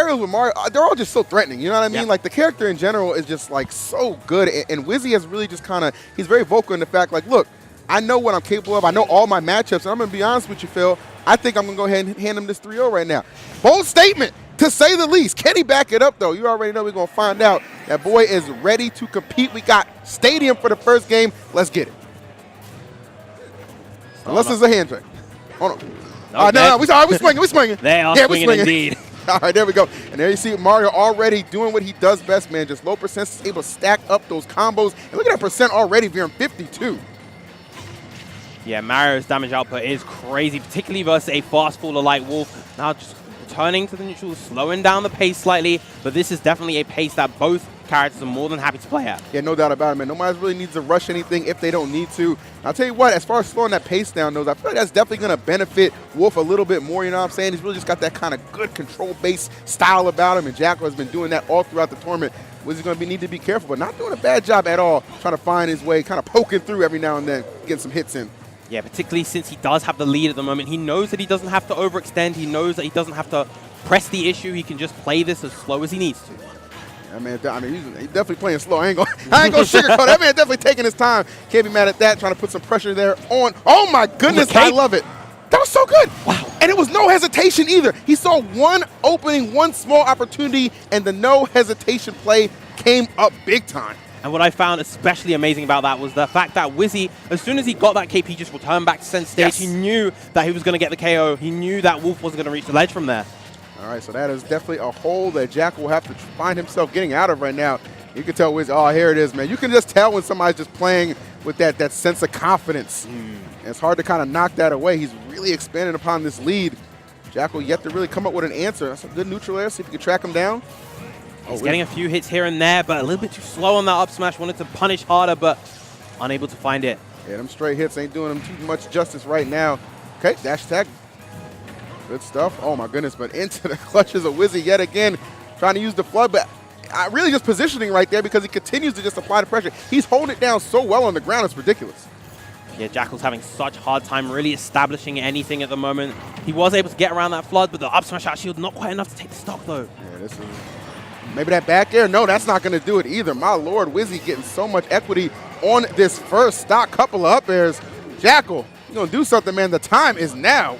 scenarios with Mario, they're all just so threatening. You know what I mean? Yep. Like, the character in general is just, like, so good. And Wizzy has really just kind of, he's very vocal in the fact, like, look, I know what I'm capable of. I know all my matchups. And I'm going to be honest with you, Phil. I think I'm going to go ahead and hand him this 3-0 right now. Bold statement, to say the least. Can he back it up, though? You already know we're going to find out. That boy is ready to compete. We got Stadium for the first game. Let's get it. Unless it's a hand check. Hold on. No, we swinging. They are swinging indeed. All right, there we go. And there you see Mario already doing what he does best, man. Just low percent, able to stack up those combos. And look at that percent already, Veering, 52. Yeah, Mario's damage output is crazy, particularly versus a fast faller like Wolf. Now just returning to the neutral, slowing down the pace slightly, but this is definitely a pace that both characters are more than happy to play at. Yeah, no doubt about it, man. Nobody really needs to rush anything if they don't need to. I'll tell you what, as far as slowing that pace down goes, I feel like that's definitely going to benefit Wolf a little bit more, you know what I'm saying? He's really just got that kind of good control-based style about him, and Jakal has been doing that all throughout the tournament. Wizzy's going to need to be careful, but not doing a bad job at all, trying to find his way, kind of poking through every now and then, getting some hits in. Yeah, particularly since he does have the lead at the moment. He knows that he doesn't have to overextend. He knows that he doesn't have to press the issue. He can just play this as slow as he needs to. Yeah, man, he's definitely playing slow. I ain't gonna sugarcoat. That man definitely taking his time. Can't be mad at that. Trying to put some pressure there on. Oh my goodness, I love it. That was so good. Wow. And it was no hesitation either. He saw one opening, one small opportunity, and the no hesitation play came up big time. And what I found especially amazing about that was the fact that Wizzy, as soon as he got that KP, just returned back to center stage. Yes. He knew that he was going to get the KO. He knew that Wolf wasn't going to reach the ledge from there. All right, so that is definitely a hole that Jakal will have to find himself getting out of right now. You can tell Wizzy, oh, here it is, man. You can just tell when somebody's just playing with that sense of confidence. And it's hard to kind of knock that away. He's really expanding upon this lead. Jakal yet to really come up with an answer. That's a good neutral air. See if you can track him down. He's getting a few hits here and there, but a little bit too slow on that up smash. Wanted to punish harder, but unable to find it. Yeah, them straight hits ain't doing him too much justice right now. Okay, dash attack. Good stuff. Oh, my goodness, but into the clutches of Wizzy yet again, trying to use the flood, but really just positioning right there because he continues to just apply the pressure. He's holding it down so well on the ground, it's ridiculous. Yeah, Jakal's having such a hard time really establishing anything at the moment. He was able to get around that flood, but the up smash out shield not quite enough to take the stock, though. Yeah, this is... Maybe that back air? No, that's not going to do it either. My lord, Wizzy getting so much equity on this first stock. Couple of up airs. Jakal, you're going to do something, man. The time is now.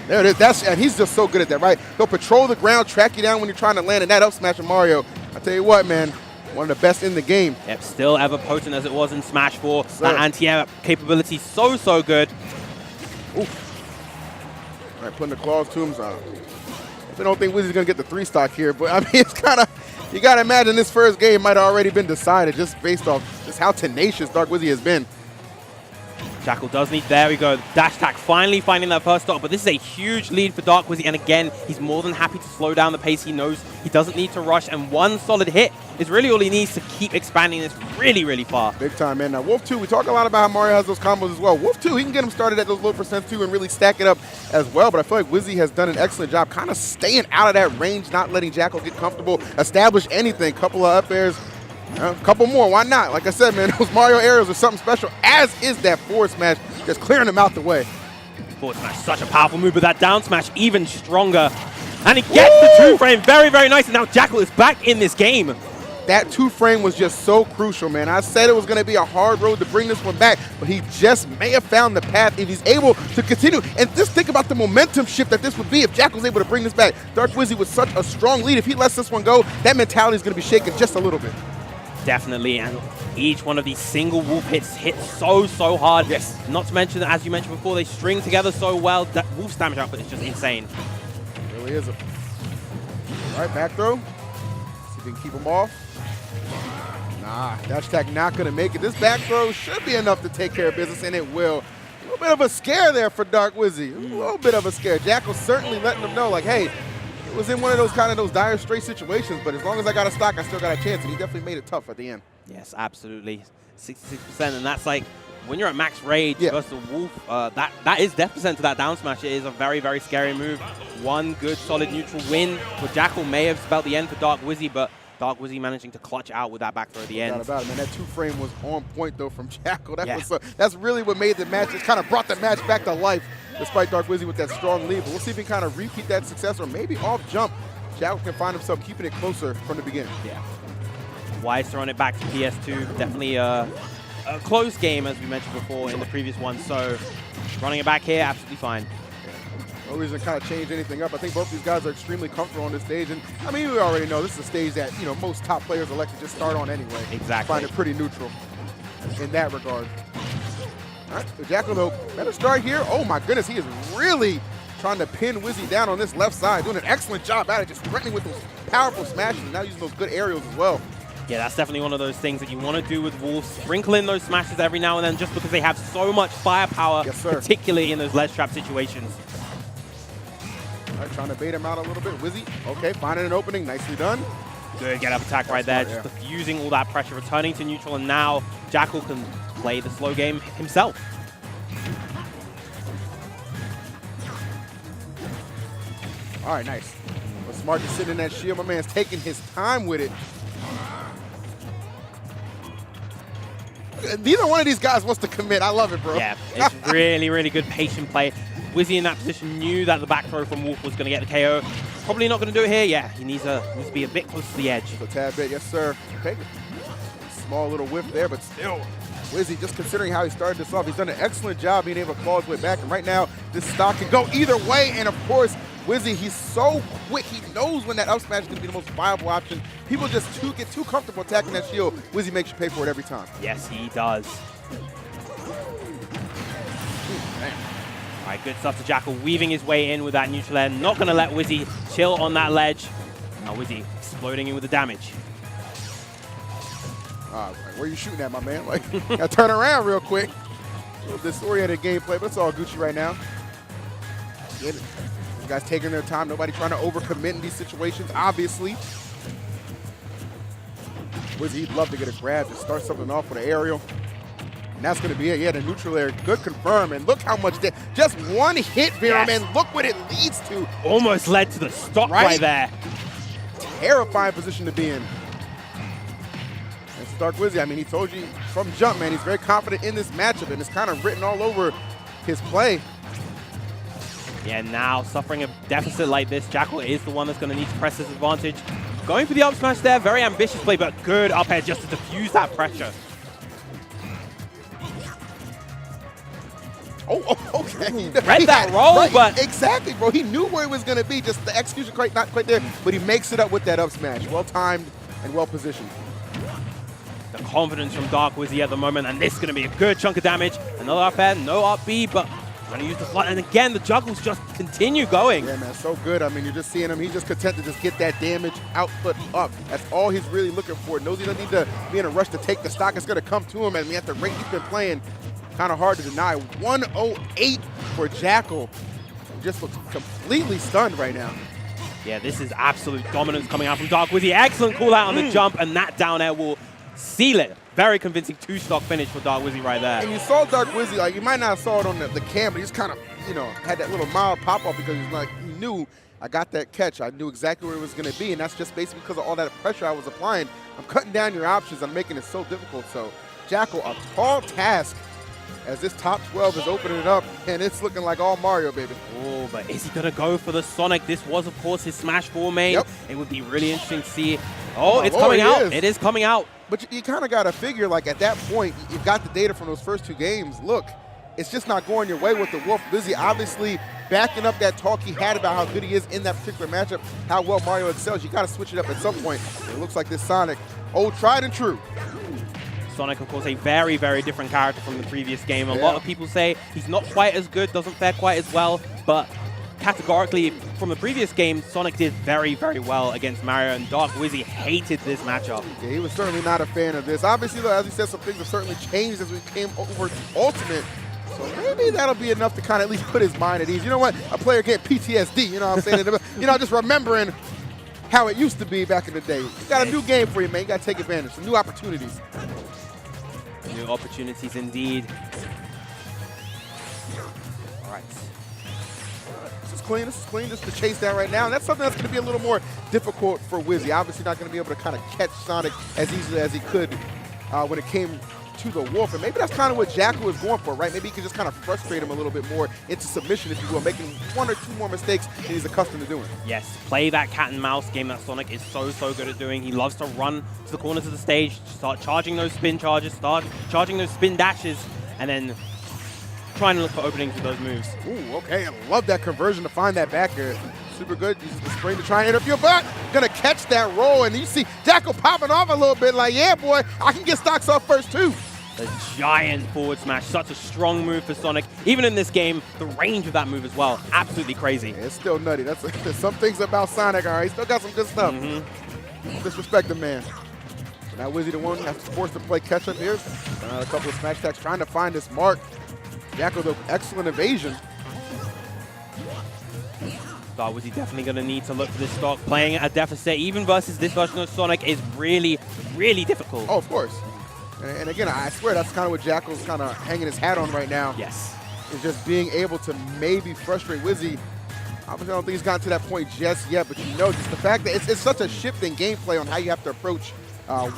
There it is. And he's just so good at that, right? He'll patrol the ground, track you down when you're trying to land, and that up smash of Mario. I tell you what, man, one of the best in the game. Yep, still ever potent as it was in Smash 4. That anti-air capability so good. Oof. All right, putting the claws to him. I don't think Wizzy's going to get the 3 stock here, but I mean, it's kind of, you got to imagine this first game might have already been decided just based off just how tenacious Dark Wizzy has been. Jakal does need, there we go, dash attack finally finding that first stock, but this is a huge lead for Dark Wizzy, and again, he's more than happy to slow down the pace. He knows he doesn't need to rush, and one solid hit is really all he needs to keep expanding this really far. Big time, man. Now, Wolf 2, we talk a lot about how Mario has those combos as well. Wolf 2, he can get him started at those low percents too and really stack it up as well, but I feel like Wizzy has done an excellent job kind of staying out of that range, not letting Jakal get comfortable, establish anything. Couple of up airs. A couple more, why not? Like I said, man, those Mario aerials are something special, as is that forward smash, just clearing them out the way. Forward smash, such a powerful move, but that down smash even stronger. And he gets the 2-frame very nice, and now Jakal is back in this game. That 2-frame was just so crucial, man. I said it was going to be a hard road to bring this one back, but he just may have found the path if he's able to continue. And just think about the momentum shift that this would be if Jakal was able to bring this back. Dark Wizzy with such a strong lead. If he lets this one go, that mentality is going to be shaken just a little bit. Definitely, and each one of these single Wolf hits hit so hard. Yes. Not to mention that, as you mentioned before, they string together so well. That Wolf's damage output is just insane. It really is. All right, back throw. See if we can keep him off. Nah, dash attack not going to make it. This back throw should be enough to take care of business, and it will. A little bit of a scare there for Dark Wizzy. A little bit of a scare. Jakal certainly letting them know, like, hey, it was in one of those dire straight situations, but as long as I got a stock, I still got a chance, and he definitely made it tough at the end. Yes, absolutely. 66%, and that's like, when you're at max rage versus a Wolf, that is death percent to that down smash. It is a very scary move. One good solid neutral win for Jakal may have spelled the end for Dark Wizzy, but Dark Wizzy managing to clutch out with that back throw at the end. No doubt about it, man. That 2-frame was on point, though, from Jakal. That's really what made the match. It kind of brought the match back to life. despite Dark Wizzy with that strong lead. But we'll see if he can kind of repeat that success, or maybe off jump, Jakal can find himself keeping it closer from the beginning. Yeah. Wise throwing it back to PS2. Definitely a close game, as we mentioned before in the previous one. So running it back here, absolutely fine. No reason to kind of change anything up. I think both these guys are extremely comfortable on this stage. And I mean, we already know this is a stage that, you know, most top players elect to just start on anyway. Exactly. Find it pretty neutral in that regard. All right, so Jakal, though, better start here. Oh my goodness, he is really trying to pin Wizzy down on this left side, doing an excellent job at it, just threatening with those powerful smashes, and now using those good aerials as well. Yeah, that's definitely one of those things that you want to do with Wolves. Sprinkle in those smashes every now and then just because they have so much firepower, yes, sir, particularly in those ledge trap situations. All right, trying to bait him out a little bit. Wizzy, okay, finding an opening, nicely done. Good get up attack right there, just diffusing all that pressure, returning to neutral, and now Jakal can play the slow game himself. All right, nice. But smart to sit in that shield. My man's taking his time with it. Neither one of these guys wants to commit. I love it, bro. Yeah, it's really, really good patient play. Wizzy in that position knew that the back throw from Wolf was going to get the KO. Probably not going to do it here. Yeah, he needs to be a bit close to the edge. Just a tad bit, yes, sir. Okay. Small little whiff there, but still. Wizzy, just considering how he started this off, he's done an excellent job being able to claw his way back. And right now, this stock can go either way. And of course, Wizzy, he's so quick. He knows when that up smash is going to be the most viable option. People just get too comfortable attacking that shield. Wizzy makes you pay for it every time. Yes, he does. All right, good stuff to Jakal, weaving his way in with that neutral air. Not going to let Wizzy chill on that ledge. Now Wizzy exploding in with the damage. Where are you shooting at, my man? Like, gotta turn around real quick. A little disoriented gameplay, but it's all Gucci right now. Get it. These guys taking their time. Nobody trying to overcommit in these situations, obviously. Wizzy, he'd love to get a grab to start something off with an aerial. And that's going to be it. Yeah, the neutral air, good confirm. And look how much, just one hit, Viram, and look what it leads to. Almost led to the stop right there. Terrifying position to be in. It's Dark Wizzy. I mean, he told you from jump, man, he's very confident in this matchup, and it's kind of written all over his play. Yeah, now suffering a deficit like this, Jakal is the one that's going to need to press his advantage. Going for the up smash there, very ambitious play, but good up air just to diffuse that pressure. Oh, okay. Read that roll, but... Exactly, bro. He knew where it was going to be, just the execution not quite there, but he makes it up with that up smash. Well-timed and well-positioned. The confidence from Dark Wizzy at the moment, and this is going to be a good chunk of damage. Another up air, no up B, but going to use the flat. And again, the juggles just continue going. Yeah, man, so good. I mean, you're just seeing him. He's just content to just get that damage output up. That's all he's really looking for. Knows he doesn't need to be in a rush to take the stock. It's going to come to him. And at the rate he's been playing, kind of hard to deny. 108 for Jakal. He just looks completely stunned right now. Yeah, this is absolute dominance coming out from Dark Wizzy. Excellent call out on the jump, and that down air will seal it. Very convincing two-stock finish for Dark Wizzy right there. And you saw Dark Wizzy, like, you might not have saw it on the cam, but he's kind of, you know, had that little mild pop-off because he's like, he knew I got that catch. I knew exactly where it was going to be, and that's just basically because of all that pressure I was applying. I'm cutting down your options. I'm making it so difficult. So, Jakal, a tall task as this top 12 is opening it up, and it's looking like all Mario, baby. Oh, but is he going to go for the Sonic? This was, of course, his Smash 4 main. Yep. It would be really interesting to see. Oh, it's coming out. It is coming out. But you kind of got to figure, like, at that point, you've got the data from those first two games. Look, it's just not going your way with the Wolf. Wizzy obviously backing up that talk he had about how good he is in that particular matchup, how well Mario excels. You got to switch it up at some point. It looks like this Sonic, old tried and true. Sonic, of course, a very, very different character from the previous game. A lot of people say he's not quite as good, doesn't fare quite as well, but categorically, from the previous game, Sonic did very, very well against Mario, and Dark Wizzy hated this matchup. Yeah, he was certainly not a fan of this. Obviously, though, as he said, some things have certainly changed as we came over to Ultimate, so maybe that'll be enough to kind of at least put his mind at ease. You know what? A player get PTSD, you know what I'm saying? You know, just remembering how it used to be back in the day. You got a new game for you, man. You got to take advantage. Some new opportunities. New opportunities indeed. All right. This is clean just to chase down right now. And that's something that's going to be a little more difficult for Wizzy. Obviously not going to be able to kind of catch Sonic as easily as he could when it came into the wolf, and maybe that's kind of what Jakal is going for, right? Maybe he can just kind of frustrate him a little bit more into submission, if you will, making 1 or 2 more mistakes than he's accustomed to doing. Yes, play that cat and mouse game that Sonic is so good at doing. He loves to run to the corners of the stage, start charging those spin charges, start charging those spin dashes, and then trying to look for openings with those moves. Ooh, okay, I love that conversion to find that back air. Super good, uses the spring to try and interfere, but gonna catch that roll, and you see Jakal popping off a little bit like, yeah, boy, I can get stocks off first too. The giant forward smash, such a strong move for Sonic. Even in this game, the range of that move as well, absolutely crazy. Yeah, it's still nutty. There's some things about Sonic, all right? He still got some good stuff. Don't disrespect the man. So now Wizzy the one has forced to play catch up here. A couple of smash attacks trying to find this mark. Jakal, though, excellent evasion. Wizzy definitely going to need to look for this stock. Playing at a deficit, even versus this version of Sonic, is really, really difficult. Oh, of course. And again, I swear that's kind of what Jakal's kind of hanging his hat on right now. Yes. Is just being able to maybe frustrate Wizzy. Obviously, I don't think he's gotten to that point just yet, but you know, just the fact that it's such a shift in gameplay on how you have to approach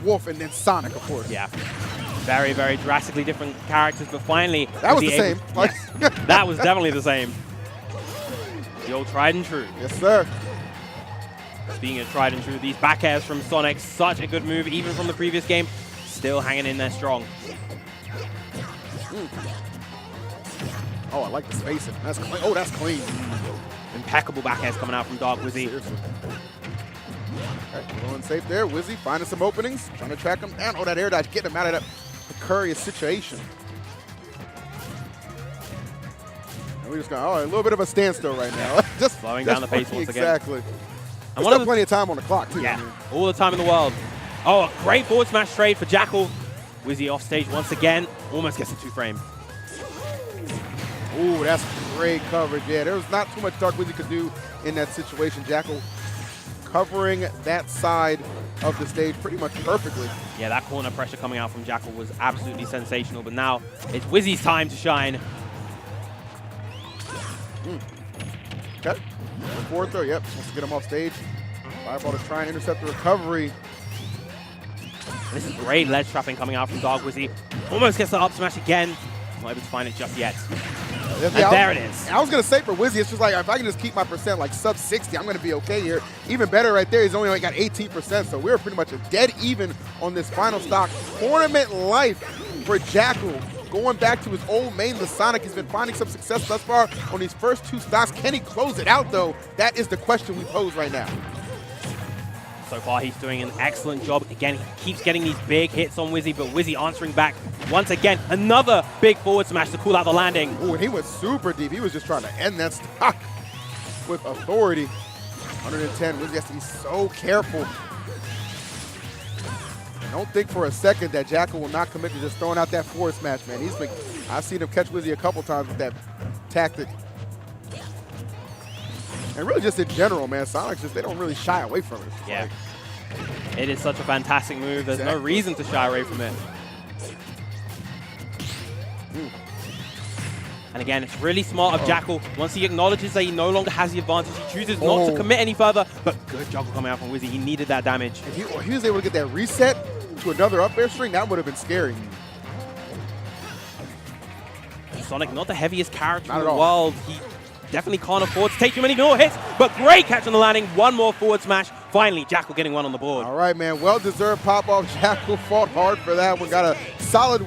Wolf and then Sonic, of course. Yeah. Very, very drastically different characters, but finally... That was the same. Yes, that was definitely the same. The old tried and true. Yes, sir. Speaking of tried and true, these back airs from Sonic, such a good move, even from the previous game. Still hanging in there strong. Oh, I like the spacing. That's clean. Oh, that's clean. Impeccable back airs coming out from Wizzy. Seriously. All right, going safe there. Wizzy finding some openings, trying to track him down. Oh, that air dodge, getting him out of that precarious situation. And we just got a little bit of a standstill right now. just slowing down the pace once again. Exactly. There's still plenty of time on the clock, too. Yeah, all the time in the world. Oh, a great forward smash trade for Jakal. Wizzy off stage once again. Almost gets a 2-frame. Ooh, that's great coverage. Yeah, there was not too much Dark Wizzy could do in that situation. Jakal covering that side of the stage pretty much perfectly. Yeah, that corner pressure coming out from Jakal was absolutely sensational. But now it's Wizzy's time to shine. Okay. Forward throw, yep. Wants to get him off stage. Fireball to try and intercept the recovery. This is great ledge trapping coming out from Wizzy. Almost gets the up smash again. Not able to find it just yet. Yeah, and there it is. I was going to say for Wizzy, it's just like, if I can just keep my percent like sub 60, I'm going to be okay here. Even better right there, he's only got 18%, so we're pretty much a dead even on this final stock. Tournament life for Jakal. Going back to his old main, the Sonic. He's been finding some success thus far on these first 2 stocks. Can he close it out, though? That is the question we pose right now. So far, he's doing an excellent job. Again, he keeps getting these big hits on Wizzy, but Wizzy answering back once again. Another big forward smash to cool out the landing. Ooh, and he went super deep. He was just trying to end that stock with authority. 110. Wizzy has to be so careful. Don't think for a second that Jakal will not commit to just throwing out that forward smash, man. I've seen him catch Wizzy a couple times with that tactic. And really just in general, man, Sonic's just, they don't really shy away from it. Yeah. It is such a fantastic move. There's no reason to shy away from it. And again, it's really smart of Jakal. Once he acknowledges that he no longer has the advantage, he chooses not to commit any further. But good juggle coming out from Wizzy. He needed that damage. If he was able to get that reset to another up air string, that would have been scary. Sonic, not the heaviest character in the world. He definitely can't afford to take too many more hits, but great catch on the landing. One more forward smash. Finally, Jakal getting one on the board. All right, man. Well-deserved pop-off. Jakal fought hard for that one. Got a solid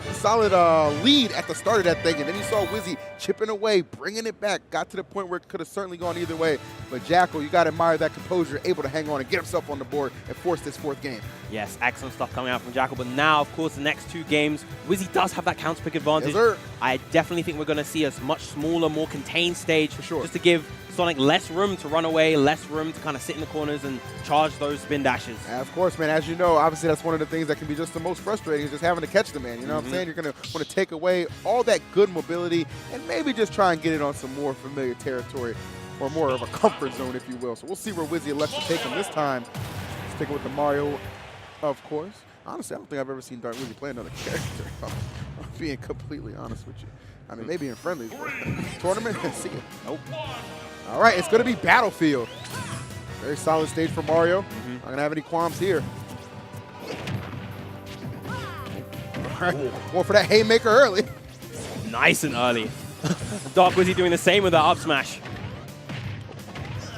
lead at the start of that thing, and then you saw Wizzy chipping away, bringing it back. Got to the point where it could have certainly gone either way. But Jakal, you got to admire that composure, able to hang on and get himself on the board and force this 4th game. Yes, excellent stuff coming out from Jakal. But now, of course, the next 2 games, Wizzy does have that counter pick advantage. Yes, sir. I definitely think we're going to see a much smaller, more contained stage. For sure. Just to give Sonic less room to run away, less room to kind of sit in the corners and charge those spin dashes. And of course, man, as you know, obviously that's one of the things that can be just the most frustrating is just having to catch the man. You know what I'm saying? You're going to want to take away all that good mobility and maybe just try and get it on some more familiar territory or more of a comfort zone, if you will. So we'll see where Wizzy elects to take him this time. Sticking with the Mario, of course. Honestly, I don't think I've ever seen Dark Wizzy play another character. I'm being completely honest with you. I mean, maybe in friendlies. Tournament? See it. Nope. All right, it's going to be Battlefield. Very solid stage for Mario. Not going to have any qualms here. Right. Going for that haymaker early. Nice and early. Dark Wizzy doing the same with that up smash.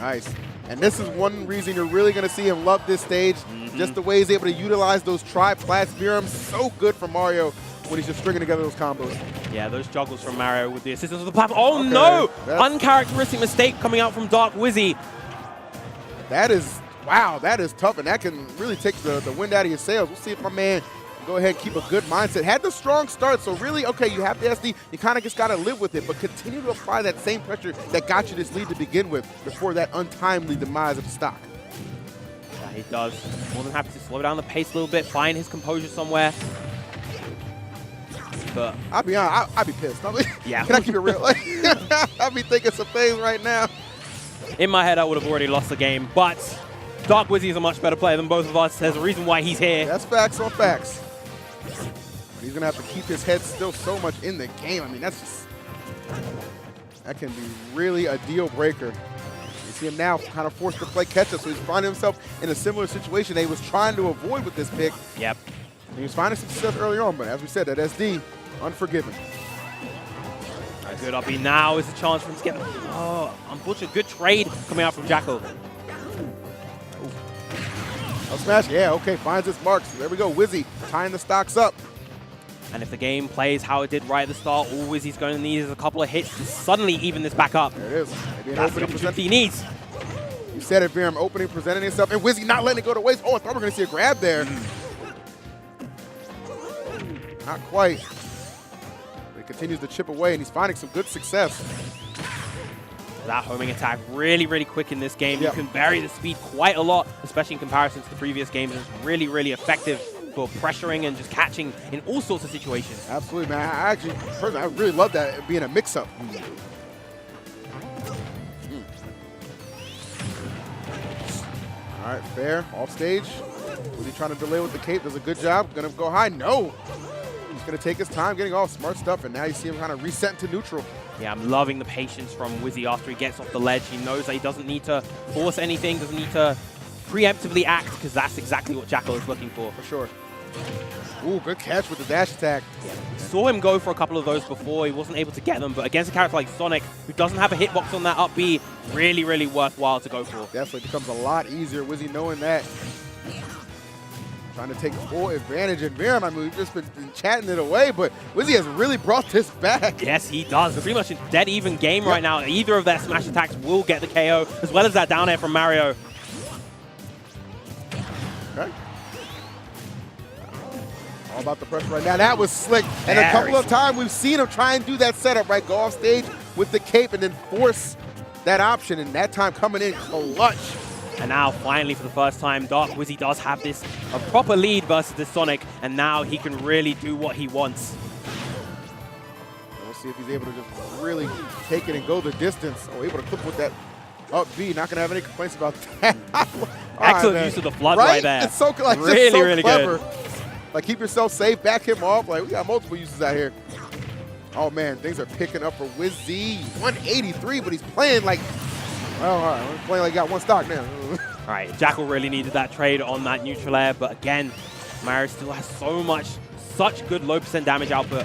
Nice. And this is one reason you're really going to see him love this stage. Just the way he's able to utilize those tri-plats. So good for Mario when he's just stringing together those combos. Yeah, those juggles from Mario with the assistance of the platform. Oh no! Uncharacteristic mistake coming out from Dark Wizzy. That is, wow, that is tough. And that can really take the wind out of your sails. We'll see if my man can go ahead and keep a good mindset. Had the strong start, so really, okay, you have the SD. You kind of just got to live with it, but continue to apply that same pressure that got you this lead to begin with before that untimely demise of the stock. Yeah, he does. More than happy to slow down the pace a little bit, find his composure somewhere. But I'll be honest, I'll be pissed. Yeah. Can I keep it real? I'll be thinking some things right now. In my head, I would have already lost the game, but Dark Wizzy is a much better player than both of us. There's a reason why he's here. That's facts on facts. But he's going to have to keep his head still so much in the game. I mean, that's just, that can be really a deal breaker. You see him now kind of forced to play catch up, so he's finding himself in a similar situation that he was trying to avoid with this pick. Yep. And he was finding some success earlier on, but as we said, that SD, unforgiving. A good up B now is a chance for him to get, oh, unfortunate good trade coming out from Jakal. Up smash, yeah, okay, finds its marks. There we go, Wizzy tying the stocks up. And if the game plays how it did right at the start, all Wizzy's going to need is a couple of hits to suddenly even this back up. There it is. Maybe an That's the opening opportunity he needs. You said it, Viram, opening, presenting himself, and Wizzy not letting it go to waste. Oh, I thought we were going to see a grab there. Not quite. But he continues to chip away, and he's finding some good success. That homing attack really, really quick in this game. Yep. You can vary the speed quite a lot, especially in comparison to the previous games. It's really, really effective for pressuring and just catching in all sorts of situations. Absolutely, man. I actually, personally, I really love that being a mix-up. All right, fair, off stage. Was he trying to delay with the cape? Does a good job. Gonna go high? No. He's gonna take his time getting off, smart stuff, and now you see him kind of reset to neutral. Yeah, I'm loving the patience from Wizzy after he gets off the ledge. He knows that he doesn't need to force anything, doesn't need to preemptively act, because that's exactly what Jakal is looking for. For sure. Ooh, good catch with the dash attack. Yeah. Saw him go for a couple of those before. He wasn't able to get them, but against a character like Sonic, who doesn't have a hitbox on that up B, really, really worthwhile to go for. Definitely becomes a lot easier, Wizzy knowing that. Trying to take full advantage, and Viram, I mean, we've just been chatting it away, but Wizzy has really brought this back. Yes, he does. They're pretty much a dead even game right now. Either of their smash attacks will get the KO, as well as that down air from Mario. Okay. All about the pressure right now. That was slick. And a couple of times we've seen him try and do that setup, right? Go off stage with the cape and then force that option, and that time coming in clutch. And now, finally, for the first time, Dark Wizzy does have this a proper lead versus this Sonic, and now he can really do what he wants. We'll see if he's able to just really take it and go the distance. Oh, able to clip with that up B. Not going to have any complaints about that. Excellent use of the flood right there. It's so, like, really, so really clever. good. Like, keep yourself safe, back him off. Like, we got multiple uses out here. Oh, man, things are picking up for Wizzy. 183, but he's playing like, well, all right, we're playing like he got one stock now. All right, Jakal really needed that trade on that neutral air, but again, Mario still has such good low % damage output.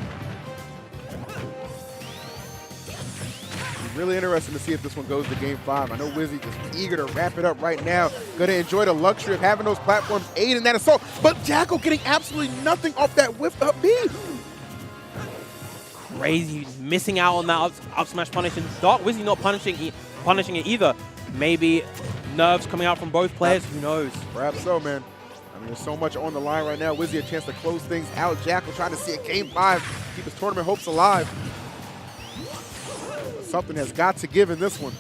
Really interesting to see if this one goes to game 5. I know Wizzy just eager to wrap it up right now. Going to enjoy the luxury of having those platforms aid in that assault. But Jakal getting absolutely nothing off that whiff up B. Crazy, he's missing out on that up smash punish, and Dark Wizzy not punishing it either. Maybe nerves coming out from both players, who knows? Perhaps so, man. I mean, there's so much on the line right now. Wizzy a chance to close things out. Jakal trying to see a game 5, keep his tournament hopes alive. Something has got to give in this one.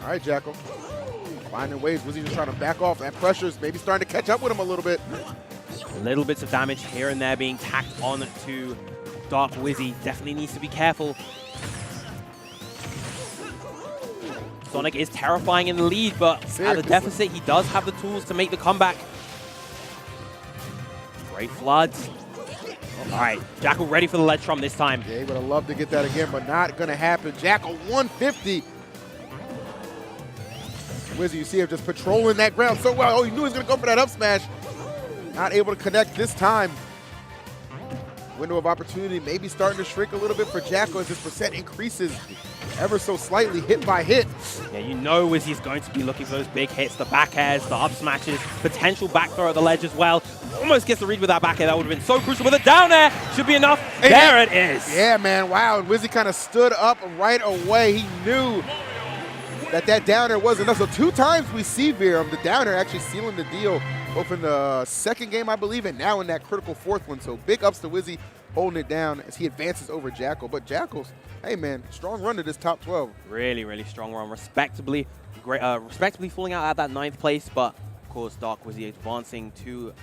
All right, Jakal. Finding ways. Wizzy just trying to back off. That pressure's maybe starting to catch up with him a little bit. Little bits of damage here and there being tacked on to Dark Wizzy. Definitely needs to be careful. Sonic is terrifying in the lead, but at a deficit, he does have the tools to make the comeback. Great floods. All right, Jakal ready for the ledge trump this time. Yeah, he would have loved to get that again, but not going to happen. Jakal 150. Wizzy, you see him just patrolling that ground so well. Oh, he knew he was going to go for that up smash. Not able to connect this time. Window of opportunity maybe starting to shrink a little bit for Jakal as his percent increases ever so slightly, hit by hit. Yeah, you know Wizzy's going to be looking for those big hits, the back airs, the up smashes, potential back throw at the ledge as well. Almost gets the read with that back air. That would have been so crucial. With a down air, should be enough. Hey, there it is. Yeah, man, wow. And Wizzy kind of stood up right away. He knew that down air wasn't enough. So 2 times we see Veer, the down air actually sealing the deal, both in the second game, I believe, and now in that critical 4th one. So big ups to Wizzy holding it down as he advances over Jakal. But Jakal's, hey man, strong run to this top 12. Really, really strong run. Respectably falling out at that 9th place, but of course Dark Wizzy advancing to,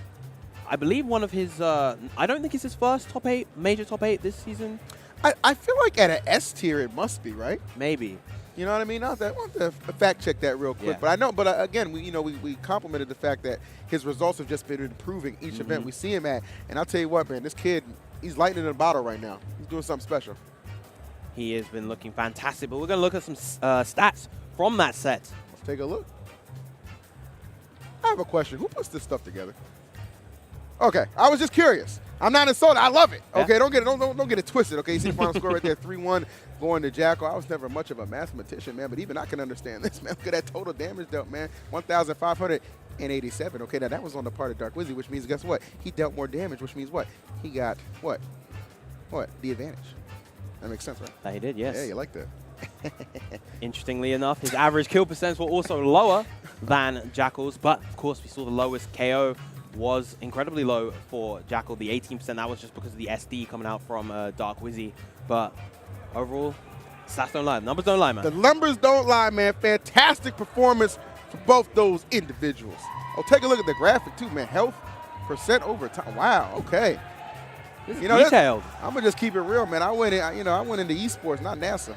I believe, one of his, I don't think it's his first top 8, major top 8 this season. I feel like at an S tier it must be, right? Maybe. You know what I mean? I want to fact check that real quick. Yeah. But I know, but again, we complimented the fact that his results have just been improving each event we see him at. And I'll tell you what, man, this kid, he's lightning in a bottle right now. He's doing something special. He has been looking fantastic, but we're going to look at some stats from that set. Let's take a look. I have a question. Who puts this stuff together? Okay, I was just curious. I'm not insulted. I love it. Okay, don't get it twisted. Okay, you see the final score right there, 3-1 going to Jakal. I was never much of a mathematician, man, but even I can understand this, man. Look at that total damage dealt, man. 1,587. Okay, now that was on the part of Dark Wizzy, which means guess what? He dealt more damage, which means what? He got what? What? The advantage. That makes sense, right? That he did, yes. Yeah, you like that. Interestingly enough, his average kill percents were also lower than Jakal's, but of course we saw the lowest KO was incredibly low for Jakal, the 18%. That was just because of the SD coming out from Dark Wizzy. But overall, stats don't lie. Numbers don't lie, man. The numbers don't lie, man. Fantastic performance for both those individuals. Oh, take a look at the graphic, too, man. Health percent over time. Wow, okay. This is detailed. I'm gonna just keep it real, man. I went into esports, not NASA.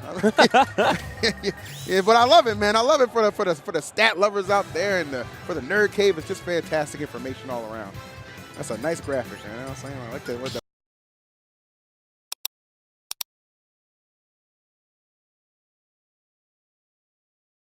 Yeah, but I love it, man. I love it for the stat lovers out there and for the nerd cave. It's just fantastic information all around. That's a nice graphic, man. You know what I'm saying? I like that.